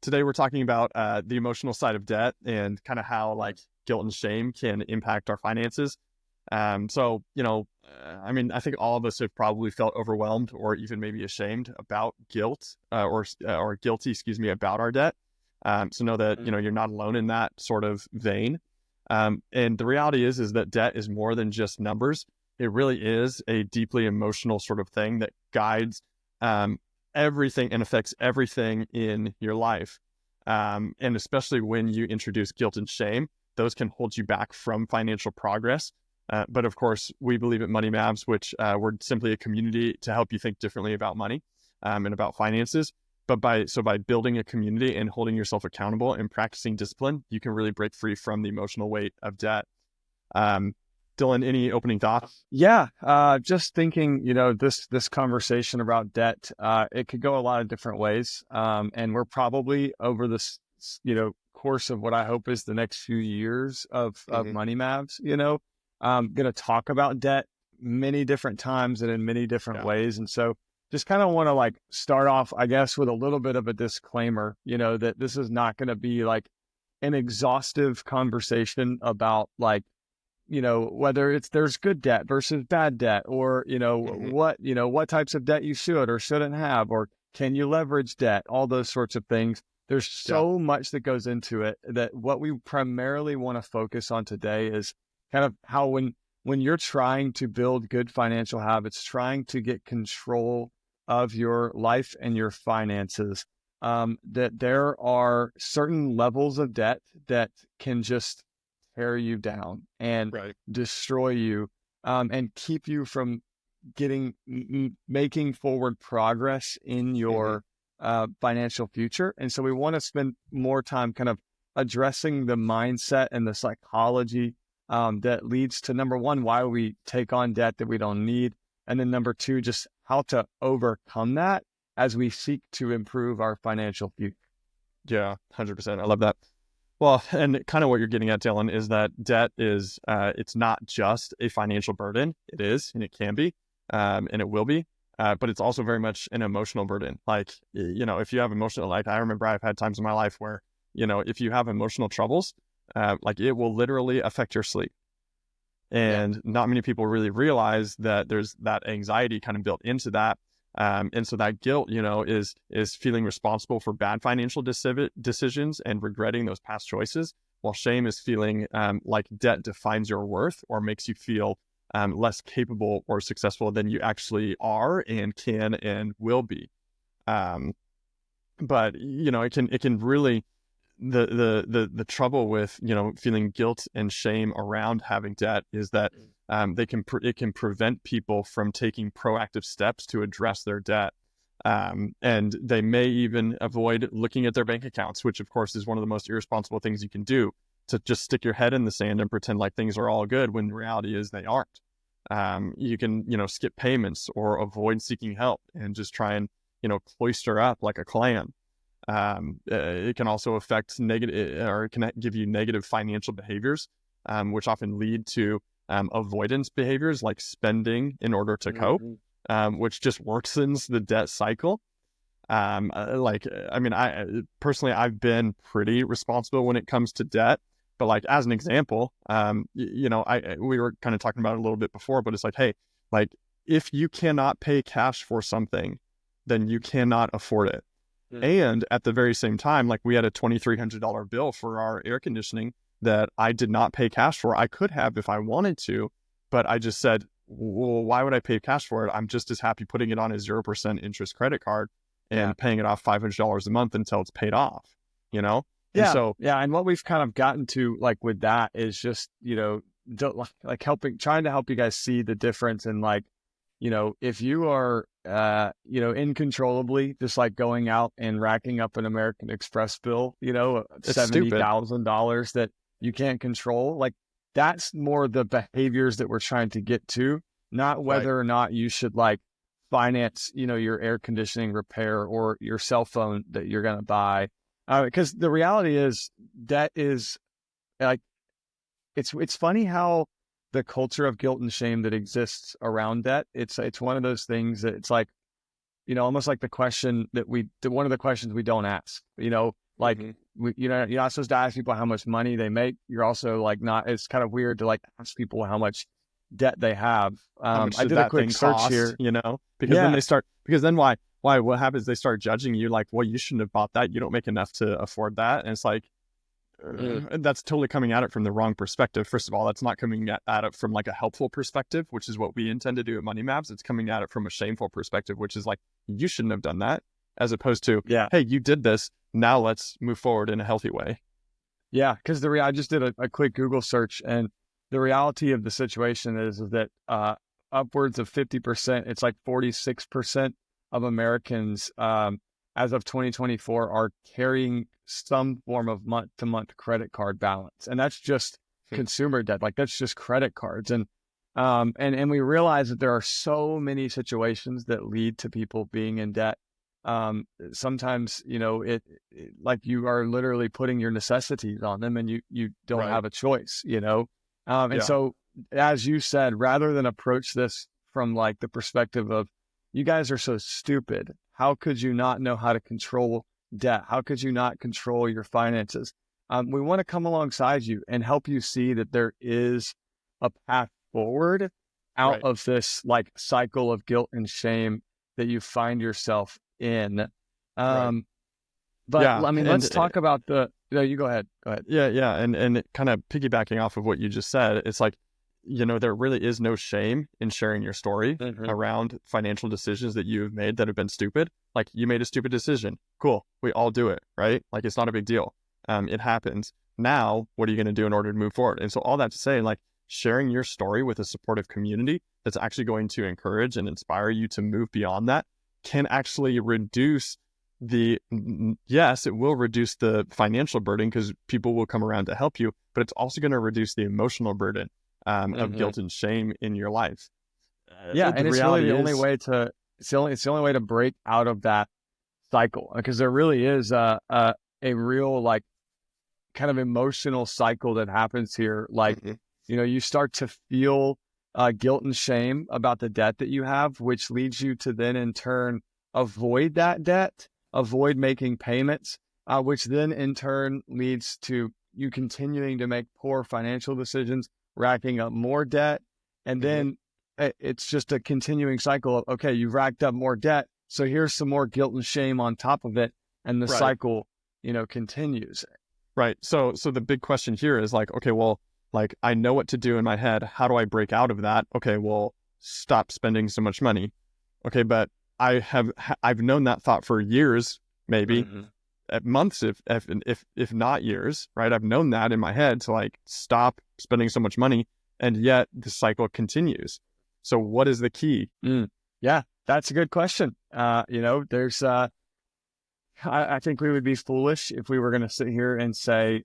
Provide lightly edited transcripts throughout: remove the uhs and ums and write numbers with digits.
today we're talking about the emotional side of debt and kind of how like guilt and shame can impact our finances. I think all of us have probably felt overwhelmed or even maybe ashamed about guilt or guilty, about our debt. So know that, you're not alone in that sort of vein. And the reality is that debt is more than just numbers. It really is a deeply emotional sort of thing that guides everything and affects everything in your life. And especially when you introduce guilt and shame, those can hold you back from financial progress. But of course, we believe at Money Mavs, which we're simply a community to help you think differently about money and about finances. But by building a community and holding yourself accountable and practicing discipline, you can really break free from the emotional weight of debt. Dylan, any opening thoughts? Yeah, just thinking, this conversation about debt, it could go a lot of different ways. And we're probably over this, course of what I hope is the next few years of Money Mavs, going to talk about debt many different times and in many different ways. And so just kind of want to like start off, I guess, with a little bit of a disclaimer, that this is not going to be like an exhaustive conversation about like, whether there's good debt versus bad debt, or, what types of debt you should or shouldn't have, or can you leverage debt, all those sorts of things. There's so much that goes into it that what we primarily want to focus on today is kind of how when you're trying to build good financial habits, trying to get control of your life and your finances, that there are certain levels of debt that can just tear you down and destroy you, and keep you from making forward progress in your financial future. And so we want to spend more time kind of addressing the mindset and the psychology that leads to, number one, why we take on debt that we don't need. And then number two, just how to overcome that as we seek to improve our financial future. Yeah, 100%. I love that. Well, and kind of what you're getting at, Dylan, is that debt is, it's not just a financial burden. It is, and it can be, and it will be, but it's also very much an emotional burden. Like, if you have emotional, like I remember I've had times in my life where, if you have emotional troubles, like it will literally affect your sleep. And not many people really realize that there's that anxiety kind of built into that. And so that guilt, is feeling responsible for bad financial decisions and regretting those past choices, while shame is feeling like debt defines your worth or makes you feel less capable or successful than you actually are and can and will be. But it can really, the trouble with feeling guilt and shame around having debt is that it can prevent people from taking proactive steps to address their debt, and they may even avoid looking at their bank accounts, which of course is one of the most irresponsible things you can do, to just stick your head in the sand and pretend like things are all good when the reality is they aren't. You can skip payments or avoid seeking help and just try and cloister up like a clam. It can also affect negative, or it can give you negative financial behaviors, which often lead to avoidance behaviors like spending in order to cope, which just worsens the debt cycle. I personally, I've been pretty responsible when it comes to debt, but like as an example, we were kind of talking about it a little bit before, but it's like, hey, like if you cannot pay cash for something, then you cannot afford it. And at the very same time, like we had a $2,300 bill for our air conditioning that I did not pay cash for. I could have if I wanted to, but I just said, well, why would I pay cash for it? I'm just as happy putting it on a 0% interest credit card and paying it off $500 a month until it's paid off, Yeah. And so, and what we've kind of gotten to like with that is just, trying to help you guys see the difference in like, if you are, incontrollably just like going out and racking up an American Express bill, $70,000 that you can't control, like that's more the behaviors that we're trying to get to, not whether or not you should like finance, your air conditioning repair or your cell phone that you're going to buy. Because the reality is debt is like, it's funny how the culture of guilt and shame that exists around debt, it's one of those things that it's like, almost like the question that one of the questions we don't ask, Like, you're not supposed to ask people how much money they make. You're also like not, it's kind of weird to like ask people how much debt they have. How much I did did a that quick thing search cost, here. because then they start, because then what happens? They start judging you like, well, you shouldn't have bought that. You don't make enough to afford that. And it's like, that's totally coming at it from the wrong perspective. First of all, that's not coming at it from like a helpful perspective, which is what we intend to do at Money Maps. It's coming at it from a shameful perspective, which is like, you shouldn't have done that, as opposed to, hey, you did this. Now let's move forward in a healthy way. Yeah, because I just did a quick Google search, and the reality of the situation is that upwards of 50%, it's like 46% of Americans as of 2024 are carrying some form of month-to-month credit card balance, and that's just consumer debt. Like, that's just credit cards, and we realize that there are so many situations that lead to people being in debt. Sometimes, it like you are literally putting your necessities on them, and you don't have a choice, and so, as you said, rather than approach this from like the perspective of, you guys are so stupid, how could you not know how to control debt? How could you not control your finances? We want to come alongside you and help you see that there is a path forward out of this like cycle of guilt and shame that you find yourself in. But I mean, let's talk about you go ahead. Yeah. And kind of piggybacking off of what you just said, it's like, there really is no shame in sharing your story around financial decisions that you've made that have been stupid. Like, you made a stupid decision. Cool. We all do it, right? Like, it's not a big deal. It happens. Now, what are you going to do in order to move forward? And so all that to say, like, sharing your story with a supportive community that's actually going to encourage and inspire you to move beyond that can actually reduce it will reduce the financial burden, because people will come around to help you, but it's also going to reduce the emotional burden of guilt and shame in your life. And it's really the only way to break out of that cycle, because there really is a real like kind of emotional cycle that happens here. Like, you start to feel guilt and shame about the debt that you have, which leads you to then in turn avoid that debt, avoid making payments, which then in turn leads to you continuing to make poor financial decisions, racking up more debt. And then it's just a continuing cycle of, okay, you've racked up more debt, so here's some more guilt and shame on top of it. And the cycle, continues. Right. So the big question here is like, okay, well, like, I know what to do in my head. How do I break out of that? Okay, well, stop spending so much money. Okay, but I've known that thought for years, maybe months, if not years, right? I've known that in my head to like stop spending so much money, and yet the cycle continues. So what is the key? Yeah, that's a good question. There's I think we would be foolish if we were going to sit here and say,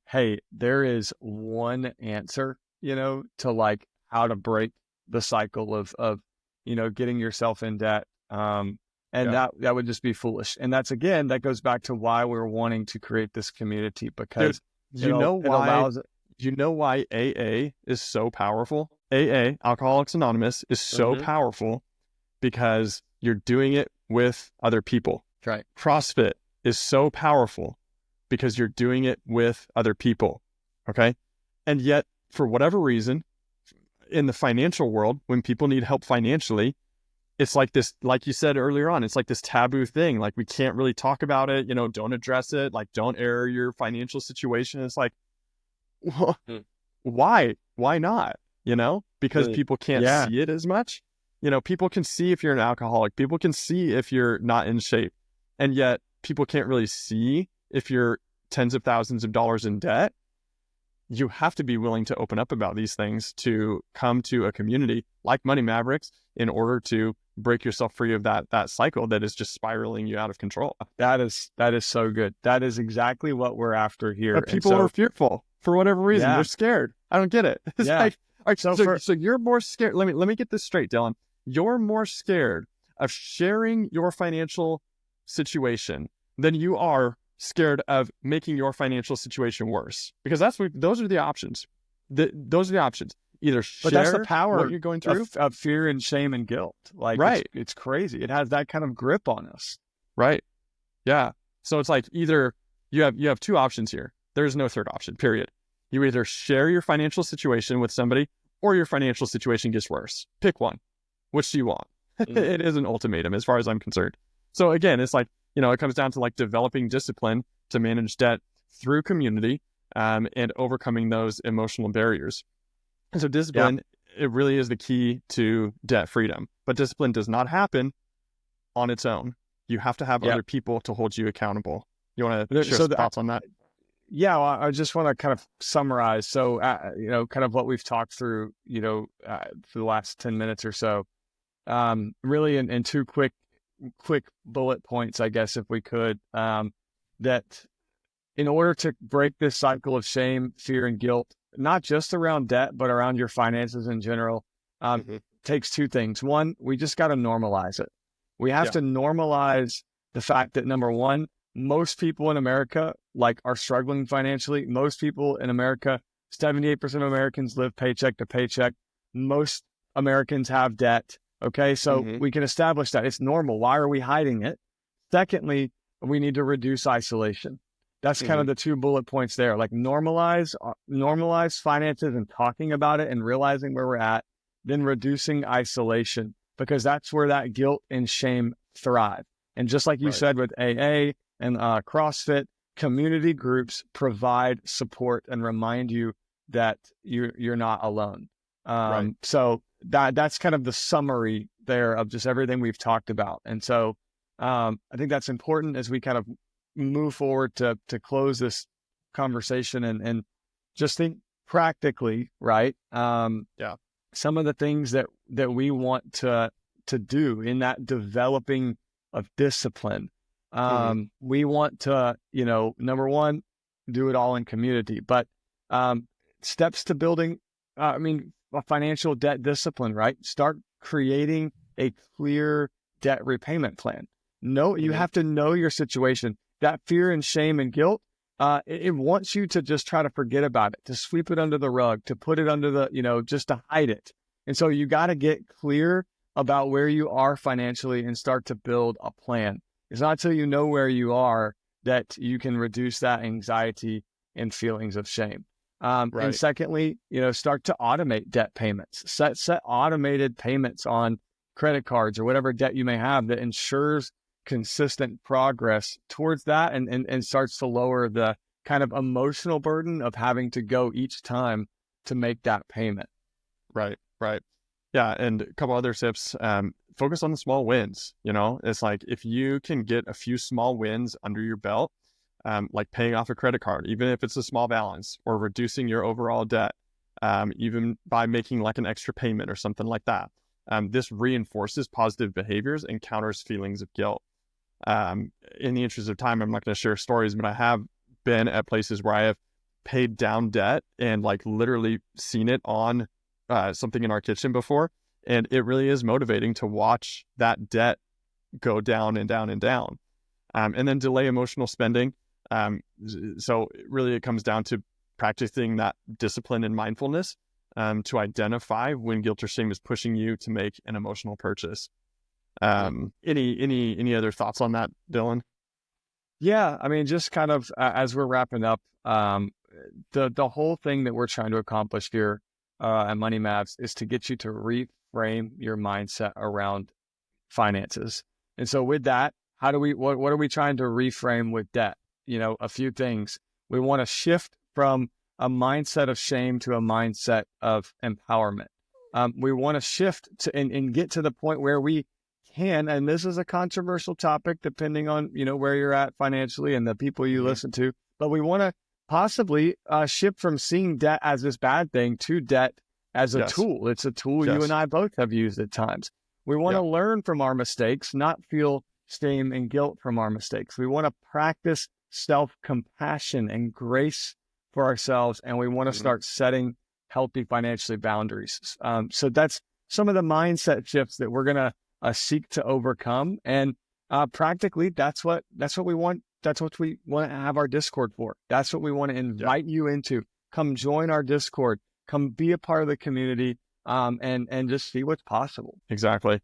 hey, there is one answer, to like how to break the cycle of getting yourself in debt. That would just be foolish. And that goes back to why we're wanting to create this community, because you know why AA is so powerful? AA, Alcoholics Anonymous, is so powerful because you're doing it with other people. Right. CrossFit is so powerful because you're doing it with other people. Okay. And yet, for whatever reason, in the financial world, when people need help financially, it's like this, like you said earlier on, it's like this taboo thing. Like, we can't really talk about it, don't address it. Like, don't air your financial situation. It's like, well, why not? Because people can't see it as much. People can see if you're an alcoholic. People can see if you're not in shape. And yet people can't really see if you're tens of thousands of dollars in debt. You have to be willing to open up about these things to come to a community like Money Mavericks in order to break yourself free of that cycle that is just spiraling you out of control. That is so good. That is exactly what we're after here. But people are fearful for whatever reason. They're scared. I don't get it. It's like, all right, so you're more scared. Let me get this straight, Dylan. You're more scared of sharing your financial situation than you are scared of making your financial situation worse, because those are the options. Those are the options. Either share, but that's the power what you're going through of fear and shame and guilt. Like, it's crazy. It has that kind of grip on us. Right. Yeah. So it's like either you have two options here. There's no third option, period. You either share your financial situation with somebody or your financial situation gets worse. Pick one. Which do you want? It is an ultimatum as far as I'm concerned. So again, it's like, it comes down to like developing discipline to manage debt through community, and overcoming those emotional barriers. And so discipline, it really is the key to debt freedom. But discipline does not happen on its own. You have to have other people to hold you accountable. You want to share some thoughts on that? Yeah, well, I just want to kind of summarize. So, kind of what we've talked through, for the last 10 minutes or so, really in two quick bullet points, I guess, if we could, that in order to break this cycle of shame, fear, and guilt, not just around debt, but around your finances in general, takes two things. One, we just got to normalize it. We have to normalize the fact that, number one, most people in America are struggling financially. Most people in America, 78% of Americans live paycheck to paycheck. Most Americans have debt. Okay. So we can establish that it's normal. Why are we hiding it? Secondly, we need to reduce isolation. That's kind of the two bullet points there. Like normalize finances and talking about it and realizing where we're at, then reducing isolation, because that's where that guilt and shame thrive. And just like you said with AA and CrossFit, community groups provide support and remind you that you're not alone. So that's kind of the summary there of just everything we've talked about. And so I think that's important as we kind of move forward to close this conversation and just think practically, right? Some of the things that we want to do in that developing of discipline. We want to, number one, do it all in community, but steps to building, a financial debt discipline, right? Start creating a clear debt repayment plan. You have to know your situation. That fear and shame and guilt, it wants you to just try to forget about it, to sweep it under the rug, to put it under the, just to hide it. And so you got to get clear about where you are financially and start to build a plan. It's not until you know where you are that you can reduce that anxiety and feelings of shame. And secondly, start to automate debt payments. Set automated payments on credit cards or whatever debt you may have that ensures consistent progress towards that and starts to lower the kind of emotional burden of having to go each time to make that payment. Right. Yeah. And a couple other tips, focus on the small wins. It's like if you can get a few small wins under your belt, like paying off a credit card, even if it's a small balance, or reducing your overall debt, even by making like an extra payment or something like that. This reinforces positive behaviors and counters feelings of guilt. In the interest of time, I'm not going to share stories, but I have been at places where I have paid down debt and like literally seen it on something in our kitchen before. And it really is motivating to watch that debt go down and down and down. And then delay emotional spending. So really it comes down to practicing that discipline and mindfulness to identify when guilt or shame is pushing you to make an emotional purchase. Any other thoughts on that, Dylan? Yeah, just kind of as we're wrapping up, the whole thing that we're trying to accomplish here at Money Maps is to get you to reframe your mindset around finances. And so with that, what are we trying to reframe with debt? A few things. We want to shift from a mindset of shame to a mindset of empowerment. We want to shift to and get to the point where we can, and this is a controversial topic depending on, where you're at financially and the people you listen to, but we want to possibly shift from seeing debt as this bad thing to debt as a tool. It's a tool you and I both have used at times. We want to learn from our mistakes, not feel shame and guilt from our mistakes. We want to practice self-compassion and grace for ourselves, and we want to start setting healthy financially boundaries. So that's some of the mindset shifts that we're going to seek to overcome. And practically, that's what we want. That's what we want to have our Discord for. That's what we want to invite you into. Come join our Discord. Come be a part of the community, and just see what's possible. Exactly.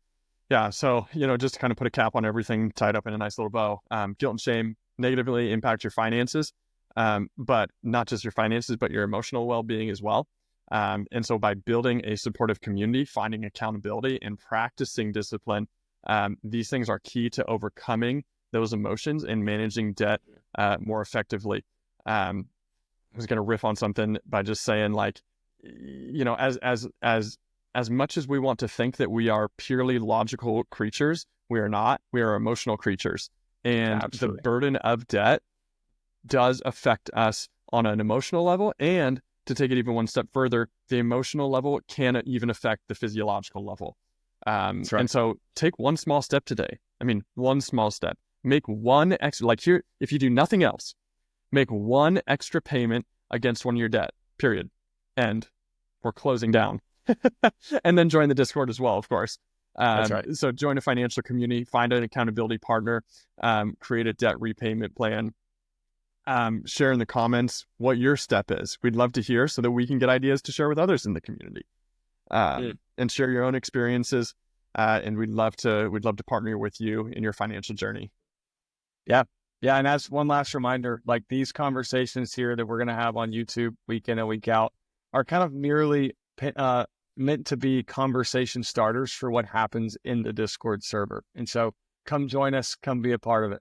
Yeah. So, just to kind of put a cap on everything, tied up in a nice little bow, guilt and shame negatively impact your finances, but not just your finances, but your emotional well-being as well. And so by building a supportive community, finding accountability, and practicing discipline, these things are key to overcoming those emotions and managing debt more effectively. I was going to riff on something by just saying, like, you know, as much as we want to think that we are purely logical creatures, we are not. We are emotional creatures. And Absolutely. the burden of debt does affect us on an emotional level. And to take it even one step further, the emotional level can even affect the physiological level. That's right. And so take one small step today. I mean, one small step. Make one extra, like here, if you do nothing else, make one extra payment against one of your debt, period. And we're closing down. And then join the Discord as well, of course. That's right. So join a financial community, find an accountability partner, create a debt repayment plan. Share in the comments what your step is. We'd love to hear so that we can get ideas to share with others in the community, and share your own experiences. And we'd love to partner with you in your financial journey. Yeah. Yeah. And as one last reminder, like these conversations here that we're going to have on YouTube week in and week out are kind of merely meant to be conversation starters for what happens in the Discord server. And so come join us, come be a part of it.